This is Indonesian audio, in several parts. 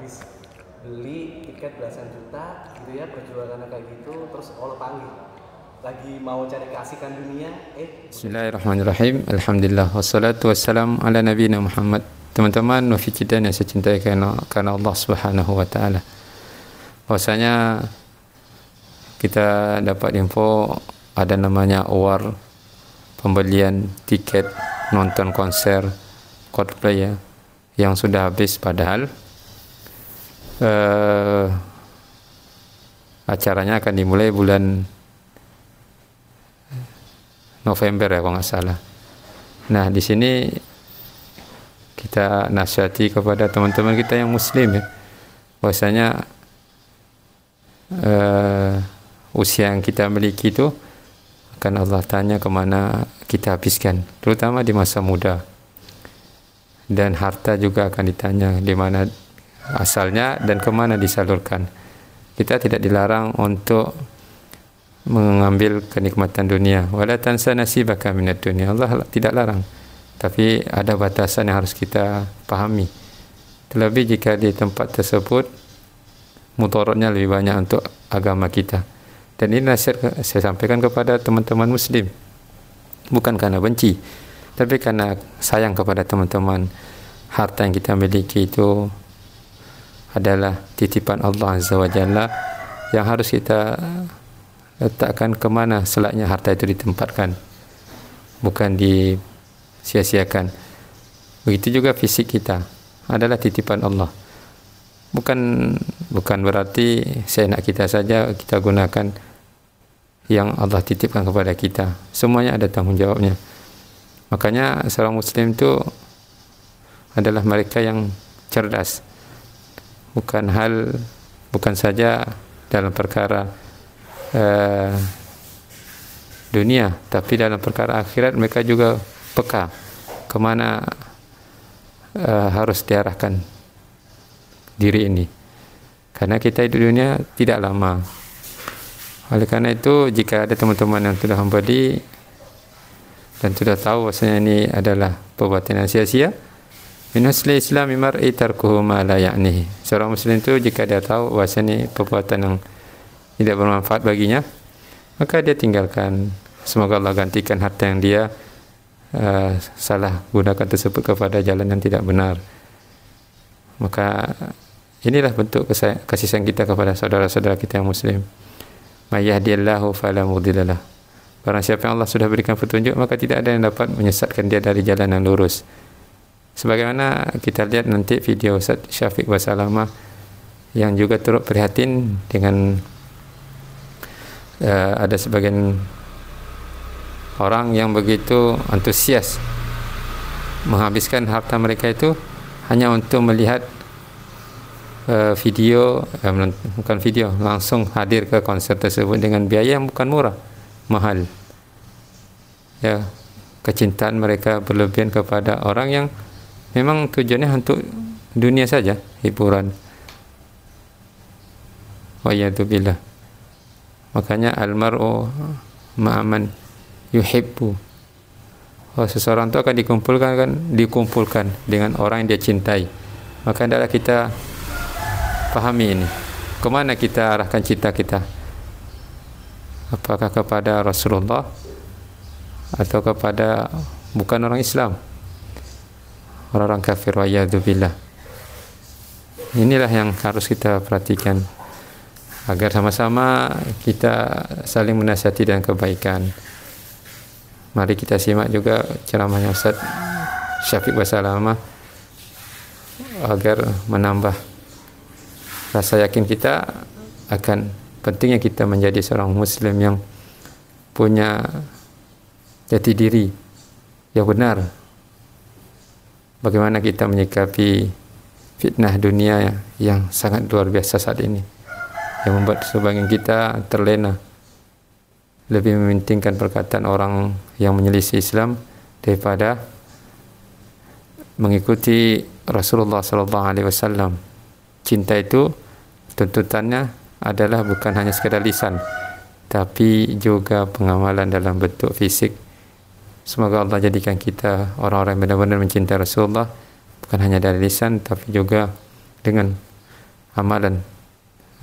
habis beli tiket belasan juta gitu ya, perjuangannya kayak gitu, terus Allah panggil lagi mau cari keasikan dunia. Bismillahirrahmanirrahim. Alhamdulillah wassalatu wassalamu ala nabiyina Muhammad. Teman-teman wafiqidan yang saya cintai karena Allah Subhanahu wa taala. Bahwasanya kita dapat info ada namanya award pembelian tiket nonton konser Coldplay ya, yang sudah habis, padahal acaranya akan dimulai bulan November ya kalau nggak salah. Nah, di sini kita nasihati kepada teman-teman kita yang muslim ya, bahwasanya usia yang kita miliki itu akan Allah tanya kemana kita habiskan, terutama di masa muda. Dan harta juga akan ditanya di mana asalnya dan kemana disalurkan. Kita tidak dilarang untuk mengambil kenikmatan dunia. Wala tansa nasibaka minad dunya. Allah tidak larang, tapi ada batasan yang harus kita pahami. Terlebih jika di tempat tersebut mudaratnya lebih banyak untuk agama kita. Dan ini nasihat saya sampaikan kepada teman-teman muslim, bukan karena benci, tapi karena sayang kepada teman-teman. Harta yang kita miliki itu adalah titipan Allah Azza wa Jalla yang harus kita letakkan kemana selaknya harta itu ditempatkan, bukan disia-siakan. Begitu juga fisik kita adalah titipan Allah. Bukan berarti seenak kita saja kita gunakan yang Allah titipkan kepada kita. Semuanya ada tanggung jawabnya. Makanya seorang muslim itu adalah mereka yang cerdas. Bukan saja dalam perkara dunia, tapi dalam perkara akhirat mereka juga peka kemana harus diarahkan diri ini, karena kita di dunia tidak lama. Oleh karena itu, jika ada teman-teman yang sudah membeli dan sudah tahu bahwasanya ini adalah perbuatan yang sia-sia, min husnil islami mar'i tarkuhu ma la ya'nihi. Seorang muslim itu jika dia tahu bahwasanya ini perbuatan yang tidak bermanfaat baginya, maka dia tinggalkan. Semoga Allah gantikan harta yang dia salah gunakan tersebut kepada jalan yang tidak benar. Maka inilah bentuk kasih sayang kita kepada saudara-saudara kita yang muslim. May yahdihillahu fala mudhillalah. Barang siapa yang Allah sudah berikan petunjuk, maka tidak ada yang dapat menyesatkan dia dari jalan yang lurus. Sebagaimana kita lihat nanti video Ustaz Syafiq Basalamah yang juga turut prihatin dengan ada sebagian orang yang begitu antusias menghabiskan harta mereka itu hanya untuk melihat video, bukan video, langsung hadir ke konser tersebut dengan biaya yang bukan murah, mahal. Ya, kecintaan mereka berlebihan kepada orang yang memang tujuannya untuk dunia saja, hiburan. Wa yadzubillah. Makanya almar'u ma'aman yuhibbu. Seseorang itu akan dikumpulkan dengan orang yang dia cintai. Maka hendaklah kita pahami ini. Kemana kita arahkan cinta kita? Apakah kepada Rasulullah atau kepada bukan orang Islam, orang-orang kafir? Wa yadzubillah. Inilah yang harus kita perhatikan, agar sama-sama kita saling menasihati dan kebaikan. Mari kita simak juga ceramahnya Ustaz Syafiq Basalamah agar menambah rasa yakin kita akan pentingnya kita menjadi seorang muslim yang punya jati diri yang benar. Bagaimana kita menyikapi fitnah dunia yang sangat luar biasa saat ini, yang membuat sebagian kita terlena, lebih mementingkan perkataan orang yang menyelisih Islam daripada mengikuti Rasulullah SAW. Cinta itu tuntutannya adalah bukan hanya sekadar lisan, tapi juga pengamalan dalam bentuk fisik. Semoga Allah jadikan kita orang-orang yang benar-benar mencintai Rasulullah, bukan hanya dari lisan, tapi juga dengan amalan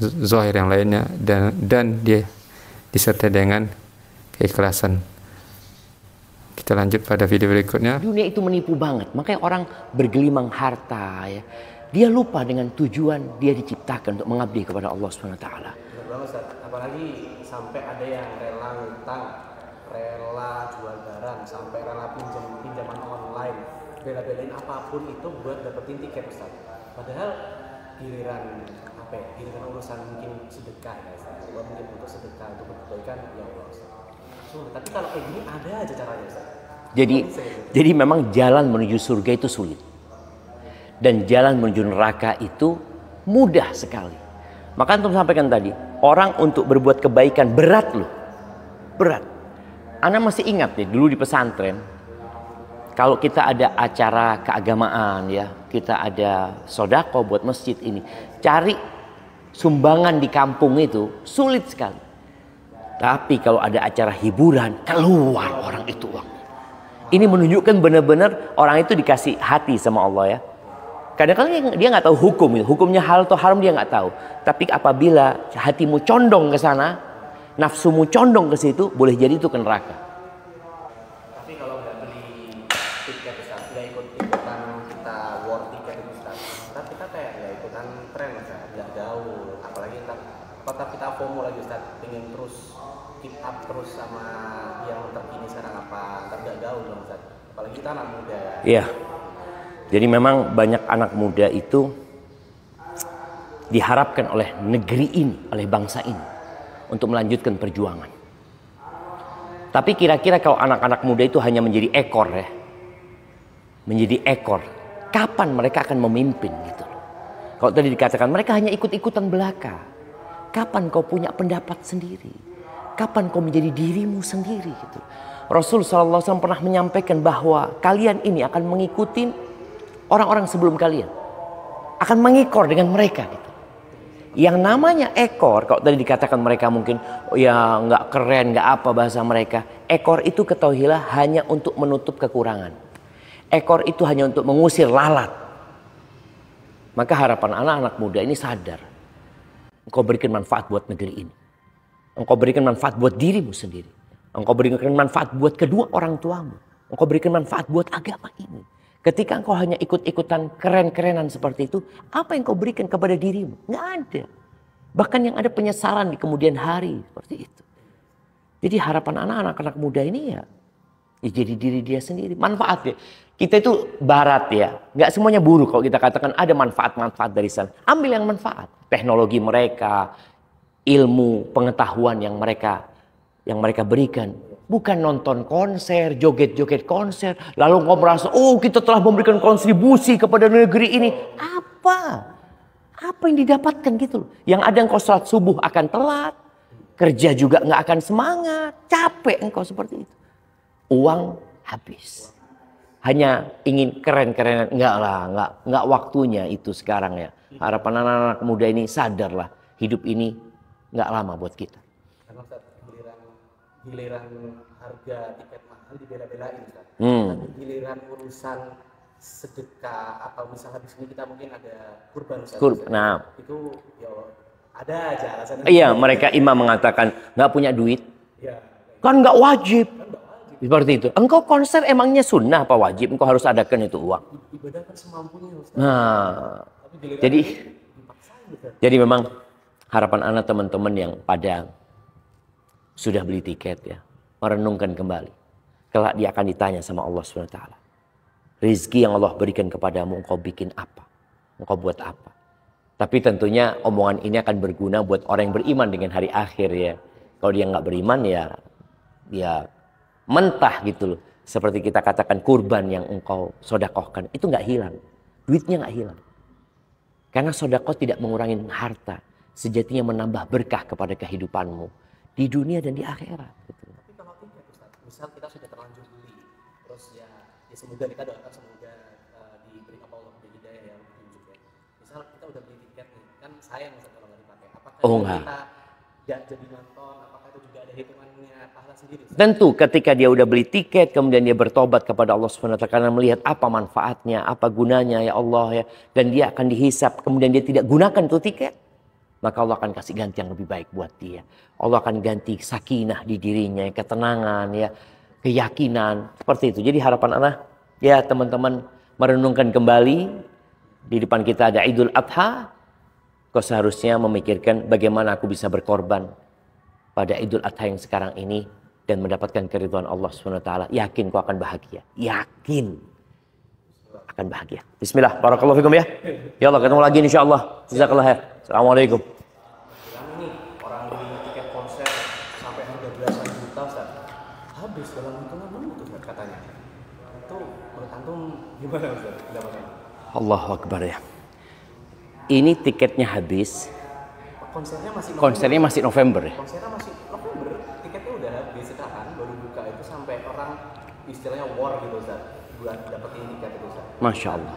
zahir yang lainnya, dan dia disertai dengan keikhlasan. Kita lanjut pada video berikutnya. Dunia itu menipu banget, makanya orang bergelimang harta ya. Dia lupa dengan tujuan dia diciptakan untuk mengabdi kepada Allah Subhanahu wa taala. Benar banget, Ustaz. Apalagi sampai ada yang rela ngutang, rela jual barang, sampai rela pinjaman online, bela-belain apapun itu buat dapetin tiket, Ustaz. Padahal giliran apa ya? Giliran urusan mungkin sedekah ya, Ustaz. Mungkin untuk sedekah, untuk kebaikan, ya Allah, Ustaz. Sulit. Tapi kalau kayak gini ada aja caranya, Ustaz. Jadi memang jalan menuju surga itu sulit. Dan jalan menuju neraka itu mudah sekali. Maka antum sampaikan tadi, orang untuk berbuat kebaikan berat loh. Berat. Ana masih ingat ya, dulu di pesantren, kalau kita ada acara keagamaan ya, kita ada sodako buat masjid ini, cari sumbangan di kampung itu sulit sekali. Tapi kalau ada acara hiburan, keluar orang itu uang. Ini menunjukkan benar-benar orang itu dikasih hati sama Allah ya. Kadang-kadang dia nggak tahu hukumnya halal atau haram dia nggak tahu. Tapi apabila hatimu condong ke sana, nafsumu condong ke situ, boleh jadi itu ke neraka. Tapi kalau nggak beli tiket, Ustaz, nggak ikut-ikutan kita war tiket itu, Ustaz. Ntar kita kayak nggak ikutan tren, Ustaz, nggak gaul. Apalagi ntar kita FOMO lagi, Ustaz, pengen terus keep up terus sama yang terkini sekarang apa, ntar nggak gaul dong, Ustaz. Apalagi kita anak muda. Iya. Jadi memang banyak anak muda itu diharapkan oleh negeri ini, oleh bangsa ini untuk melanjutkan perjuangan. Tapi kira-kira kalau anak-anak muda itu hanya menjadi ekor ya, menjadi ekor, kapan mereka akan memimpin gitu? Kalau tadi dikatakan mereka hanya ikut-ikutan belaka, kapan kau punya pendapat sendiri? Kapan kau menjadi dirimu sendiri gitu? Rasul SAW pernah menyampaikan bahwa kalian ini akan mengikuti orang-orang sebelum kalian, akan mengekor dengan mereka gitu. Yang namanya ekor, kalau tadi dikatakan mereka mungkin ya nggak keren, nggak apa bahasa mereka. Ekor itu ketahuilah hanya untuk menutup kekurangan. Ekor itu hanya untuk mengusir lalat. Maka harapan anak-anak muda ini sadar, engkau berikan manfaat buat negeri ini. Engkau berikan manfaat buat dirimu sendiri. Engkau berikan manfaat buat kedua orang tuamu. Engkau berikan manfaat buat agama ini. Ketika engkau hanya ikut-ikutan keren-kerenan seperti itu, apa yang kau berikan kepada dirimu? Nggak ada. Bahkan yang ada penyesalan di kemudian hari seperti itu. Jadi harapan anak-anak muda ini ya jadi diri dia sendiri. Manfaat ya. Kita itu barat ya. Nggak semuanya buruk kalau kita katakan ada manfaat-manfaat dari sana. Ambil yang manfaat. Teknologi mereka, ilmu, pengetahuan yang mereka berikan. Bukan nonton konser, joget-joget konser. Lalu kau merasa, oh kita telah memberikan kontribusi kepada negeri ini. Apa? Apa yang didapatkan gitu loh. Yang ada engkau sholat subuh akan telat. Kerja juga nggak akan semangat. Capek engkau seperti itu. Uang habis. Hanya ingin keren-kerenan. Enggak lah, enggak waktunya itu sekarang ya. Harapan anak-anak muda ini sadarlah. Hidup ini nggak lama buat kita. Karena Ustaz, giliran harga tiket mahal dibela-belain, Ustaz. Tapi giliran urusan sedekah atau misalnya habis ini kita mungkin ada kurban, Ustaz. Nah, itu ya ada aja alasannya. Iya, mereka imam mengatakan nggak punya duit. Ya, Kan nggak wajib. Seperti itu. Engkau konser emangnya sunnah apa wajib? Engkau harus adakan itu uang. ibadah kan semampunya, Ustaz. Nah, Tapi giliran jadi dipaksain, Ustaz. jadi memang harapan anak teman-teman yang pada sudah beli tiket ya, merenungkan kembali. Kelak dia akan ditanya sama Allah SWT. Rizki yang Allah berikan kepadamu, engkau bikin apa? Engkau buat apa? Tapi tentunya omongan ini akan berguna buat orang yang beriman dengan hari akhir ya. Kalau dia nggak beriman ya, dia mentah gitu loh. Seperti kita katakan kurban yang engkau sodakohkan, itu nggak hilang. Duitnya nggak hilang. Karena sodakoh tidak mengurangi harta. Sejatinya menambah berkah kepada kehidupanmu. Di dunia dan di akhirat. Gitu. Tapi kalau tiket, Ustaz, misal kita sudah terlanjur beli, terus ya semoga kita doakan semoga diberi apa Allah beri hidayah yang petunjuk ya. Misal kita udah beli tiket nih, kan sayang Ustaz kalau nggak dipakai. Apakah Oh, kita enggak. nggak jadi nonton? Apakah itu juga ada hitungannya pahala sendiri. Tentu ketika dia udah beli tiket, kemudian dia bertobat kepada Allah SWT karena melihat apa manfaatnya, apa gunanya ya Allah ya, dan dia akan dihisap, kemudian dia tidak gunakan itu tiket, maka Allah akan kasih ganti yang lebih baik buat dia. Allah akan ganti sakinah di dirinya, ketenangan ya, keyakinan, seperti itu. Jadi harapan anak ya teman-teman merenungkan kembali, di depan kita ada Idul Adha, kau seharusnya memikirkan bagaimana aku bisa berkorban pada Idul Adha yang sekarang ini dan mendapatkan keridhaan Allah SWT. Yakin kau akan bahagia. Yakin akan bahagia. Bismillah. Barakallahu fikum ya. Ya Allah, ketemu lagi insyaallah. Jazakallah khair. Assalamualaikum. Ini orang beli tiket konser sampai harga belasan juta, Ustaz. Habis dalam hitungan menit Ustaz katanya. Itu menurut antum gimana Ustaz pendapatnya? Allahu Akbar ya. Ini tiketnya habis. Konsernya masih November. Ya. Konsernya masih November. Tiketnya udah habis sekarang baru buka itu sampai orang istilahnya war gitu Ustaz. Buat dapetin tiket itu Ustaz. Masya Allah.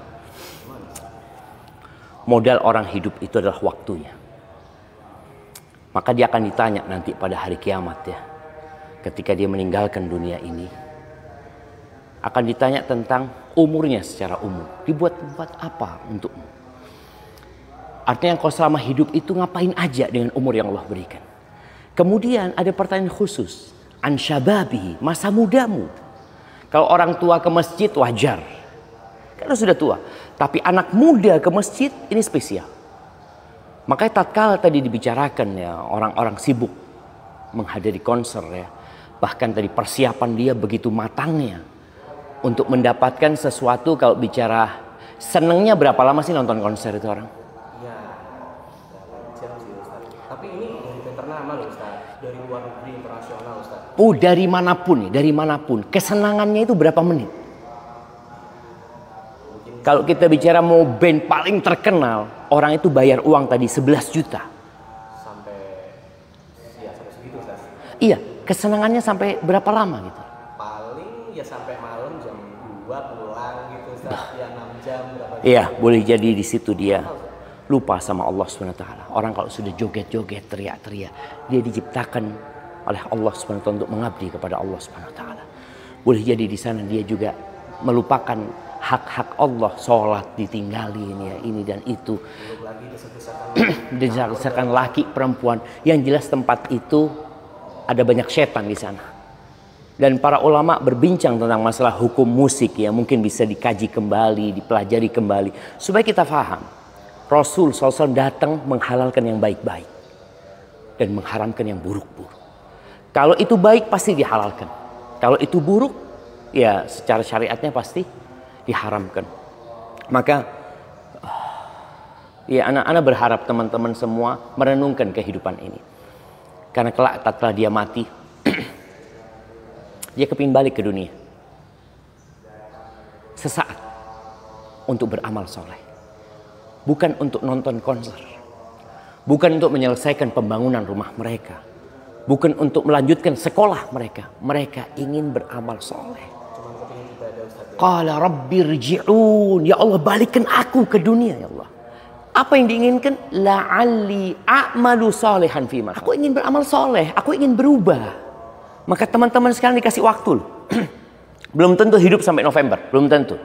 Modal orang hidup itu adalah waktunya. Maka dia akan ditanya nanti pada hari kiamat ya. Ketika dia meninggalkan dunia ini. Akan ditanya tentang umurnya secara umum. Dibuat tempat apa untukmu? Artinya kau selama hidup itu ngapain aja dengan umur yang Allah berikan. Kemudian ada pertanyaan khusus. An syababihi, masa mudamu. Kalau orang tua ke masjid wajar. Karena sudah tua. Tapi anak muda ke masjid ini spesial. Makanya tatkala tadi dibicarakan ya, orang-orang sibuk menghadiri konser ya. Bahkan tadi persiapan dia begitu matangnya untuk mendapatkan sesuatu. Kalau bicara senengnya berapa lama sih nonton konser itu orang? Ya, jam sih Ustaz. Tapi ini dari ternama loh Ustaz. Dari luar negeri, internasional Ustaz. Dari manapun ya, dari manapun. Kesenangannya itu berapa menit? Kalau kita bicara mau band paling terkenal, orang itu bayar uang tadi 11 juta. Sampai segitu Ustaz. Iya, kesenangannya sampai berapa lama gitu? Paling ya sampai malam jam 2 pulang gitu Ustaz. Ya 6 jam berapa jam. Iya, boleh jadi di situ dia lupa sama Allah SWT. Orang kalau sudah joget-joget, teriak-teriak, dia diciptakan oleh Allah SWT untuk mengabdi kepada Allah SWT. Boleh jadi di sana dia juga melupakan hak-hak Allah, sholat ditinggalin ya, ini dan itu. Desak-desakan laki perempuan. Yang jelas tempat itu ada banyak setan di sana. Dan para ulama berbincang tentang masalah hukum musik ya, mungkin bisa dikaji kembali, dipelajari kembali supaya kita paham. Rasul SAW datang menghalalkan yang baik-baik dan mengharamkan yang buruk-buruk. Kalau itu baik pasti dihalalkan. Kalau itu buruk ya secara syariatnya pasti diharamkan. Maka ya anak-anak berharap teman-teman semua merenungkan kehidupan ini. Karena kelak tatkala dia mati dia kepingin balik ke dunia sesaat untuk beramal soleh, bukan untuk nonton konser, bukan untuk menyelesaikan pembangunan rumah mereka, bukan untuk melanjutkan sekolah mereka. Mereka ingin beramal soleh. Qala rabbirji'un, ya Allah balikkan aku ke dunia ya Allah. Apa yang diinginkan? La'alli a'malu salihan fima. Aku ingin beramal soleh, aku ingin berubah. Maka teman-teman sekarang dikasih waktu. Belum tentu hidup sampai November, belum tentu.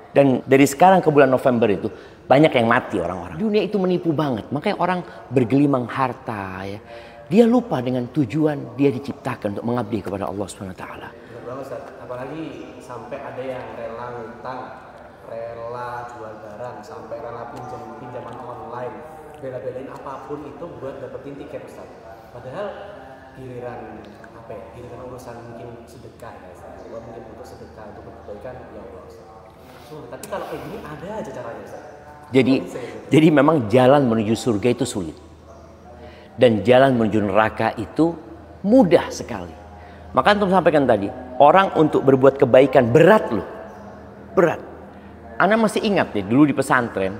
Dan dari sekarang ke bulan November itu banyak yang mati orang-orang. Dunia itu menipu banget. Makanya orang bergelimang harta ya. Dia lupa dengan tujuan dia diciptakan untuk mengabdi kepada Allah SWT. Benar banget Ustaz. Apalagi sampai ada yang rela ngutang, rela jual barang, sampai rela pinjaman online, bela-belain apapun itu buat dapetin tiket Ustaz. Padahal giliran urusan mungkin sedekah ya Ustaz. Mungkin untuk sedekah, untuk kebaikan ya Allah Ustaz. Tapi kalau kayak gini ada aja caranya Ustaz. Jadi memang jalan menuju surga itu sulit. Dan jalan menuju neraka itu mudah sekali. Maka antum sampaikan tadi, orang untuk berbuat kebaikan berat loh. Berat. Ana masih ingat ya dulu di pesantren,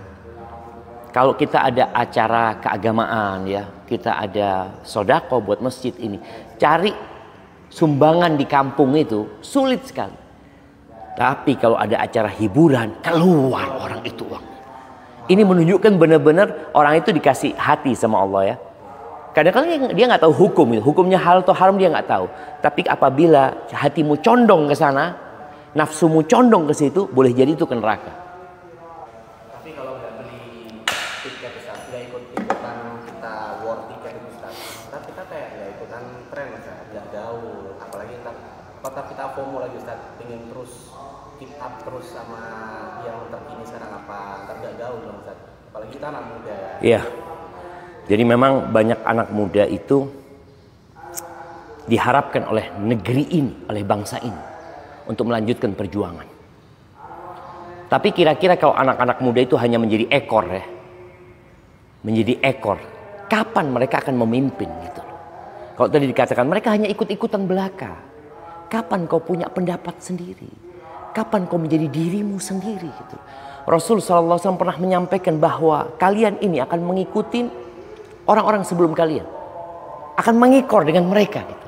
kalau kita ada acara keagamaan ya, kita ada sodako buat masjid ini, cari sumbangan di kampung itu sulit sekali. Tapi kalau ada acara hiburan, keluar orang itu uang. Ini menunjukkan benar-benar orang itu dikasih hati sama Allah ya. Kadang-kadang dia nggak tahu hukum, hukumnya halal atau haram dia nggak tahu. Tapi apabila hatimu condong ke sana, nafsumu condong ke situ, boleh jadi itu ke neraka. Tapi kalau nggak beli tiket Ustaz, nggak ikut-ikutan kita war tiket itu Ustaz, ntar kita kayak nggak ikutan tren Ustaz, nggak gaul. Apalagi ntar kota kita FOMO lagi Ustaz, pengen terus keep up terus sama yang terkini sekarang apa, ntar nggak gaul dong Ustaz. Apalagi kita anak muda. Iya. Jadi memang banyak anak muda itu diharapkan oleh negeri ini, oleh bangsa ini untuk melanjutkan perjuangan. Tapi kira-kira kalau anak-anak muda itu hanya menjadi ekor ya, menjadi ekor, kapan mereka akan memimpin gitu? Kalau tadi dikatakan mereka hanya ikut-ikutan belaka. Kapan kau punya pendapat sendiri? Kapan kau menjadi dirimu sendiri gitu? Rasul SAW pernah menyampaikan bahwa kalian ini akan mengikuti orang-orang sebelum kalian, akan mengekor dengan mereka gitu.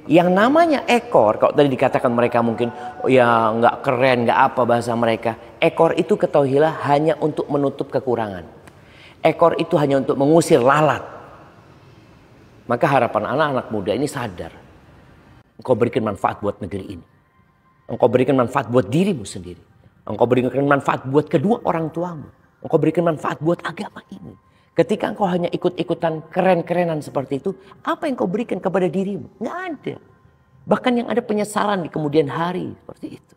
Yang namanya ekor, kalau tadi dikatakan mereka mungkin ya nggak keren, nggak apa bahasa mereka. Ekor itu ketahuilah hanya untuk menutup kekurangan. Ekor itu hanya untuk mengusir lalat. Maka harapan anak-anak muda ini sadar, engkau berikan manfaat buat negeri ini, engkau berikan manfaat buat dirimu sendiri, engkau berikan manfaat buat kedua orang tuamu, engkau berikan manfaat buat agama ini. Ketika engkau hanya ikut-ikutan keren-kerenan seperti itu, apa yang kau berikan kepada dirimu? Nggak ada. Bahkan yang ada penyesalan di kemudian hari. Seperti itu.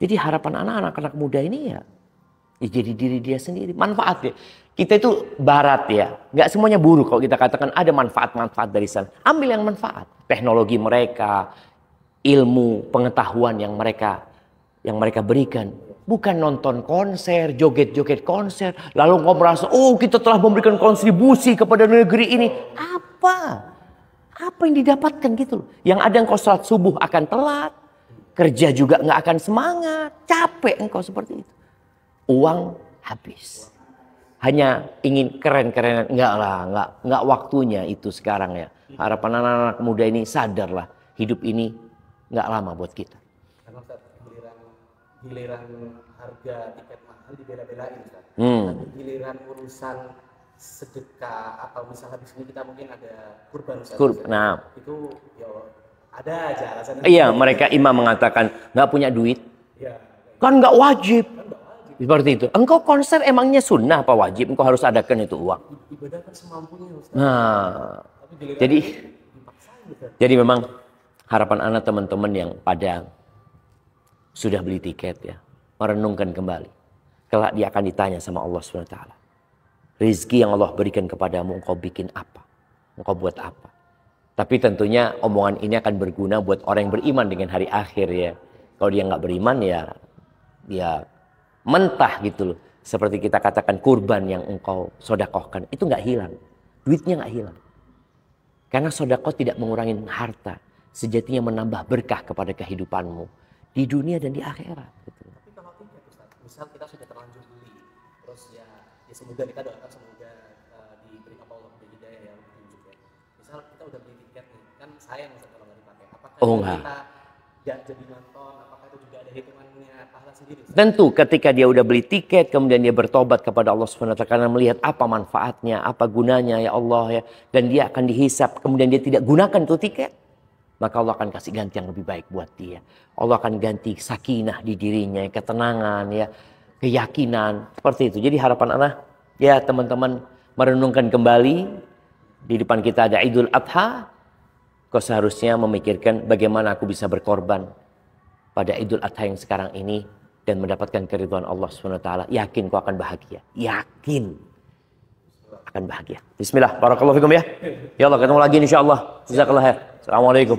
Jadi harapan anak-anak muda ini ya jadi diri dia sendiri. Manfaat ya. Kita itu barat ya. Nggak semuanya buruk kalau kita katakan ada manfaat-manfaat dari sana. Ambil yang manfaat. Teknologi mereka, ilmu, pengetahuan yang mereka berikan. Bukan nonton konser, joget-joget konser. Lalu kau merasa, oh kita telah memberikan kontribusi kepada negeri ini. Apa? Apa yang didapatkan gitu loh. Yang ada engkau salat subuh akan telat. Kerja juga nggak akan semangat. Capek engkau seperti itu. Uang habis. Hanya ingin keren-kerenan. Enggak lah, enggak waktunya itu sekarang ya. Harapan anak-anak muda ini sadarlah. Hidup ini nggak lama buat kita. Karena Ustaz, giliran harga tiket mahal dibela-belain Ustaz. Tapi giliran urusan sedekah atau misalnya habis ini kita mungkin ada kurban Ustaz. Nah, itu ya ada aja alasannya. Iya, mereka imam mengatakan nggak punya duit. Ya, Kan nggak wajib. Seperti itu. Engkau konser emangnya sunnah apa wajib? Engkau harus adakan itu uang. ibadah kan semampunya Ustaz. Nah, Tapi giliran dipaksain Ustaz. jadi memang harapan anak teman-teman yang pada sudah beli tiket ya, merenungkan kembali. Kelak dia akan ditanya sama Allah SWT. Rizki yang Allah berikan kepadamu, engkau bikin apa? Engkau buat apa? Tapi tentunya omongan ini akan berguna buat orang yang beriman dengan hari akhir ya. Kalau dia nggak beriman ya, dia mentah gitu loh. Seperti kita katakan kurban yang engkau sodakohkan, itu nggak hilang. Duitnya nggak hilang. Karena sodakoh tidak mengurangi harta. Sejatinya menambah berkah kepada kehidupanmu. Di dunia dan di akhirat. Gitu. Tapi kalau tiket Ustaz, misal kita sudah terlanjur beli, terus ya semoga kita doakan semoga diberi apa Allah beri hidayah yang petunjuk ya. Misal kita udah beli tiket nih, kan sayang Ustaz kalau nggak dipakai. Apakah kita nggak jadi nonton? Apakah itu juga ada hitungannya pahala sendiri? Ustaz? Tentu ketika dia udah beli tiket, kemudian dia bertobat kepada Allah SWT karena melihat apa manfaatnya, apa gunanya ya Allah ya, dan dia akan dihisap, kemudian dia tidak gunakan tuh tiket. Maka Allah akan kasih ganti yang lebih baik buat dia. Allah akan ganti sakinah di dirinya, ketenangan, ya, keyakinan. Seperti itu. Jadi harapan anak, ya teman-teman merenungkan kembali. Di depan kita ada Idul Adha. Kau seharusnya memikirkan bagaimana aku bisa berkorban pada Idul Adha yang sekarang ini. Dan mendapatkan keridhaan Allah SWT. Yakin kau akan bahagia. Yakin. Akan bahagia. Bismillah. Barakallahu fikum ya. Ya Allah ketemu lagi insyaAllah. Jazakallah khair. Assalamualaikum.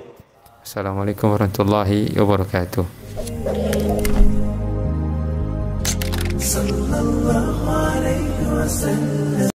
Assalamualaikum warahmatullahi wabarakatuh. Sallallahu alaihi wasallam.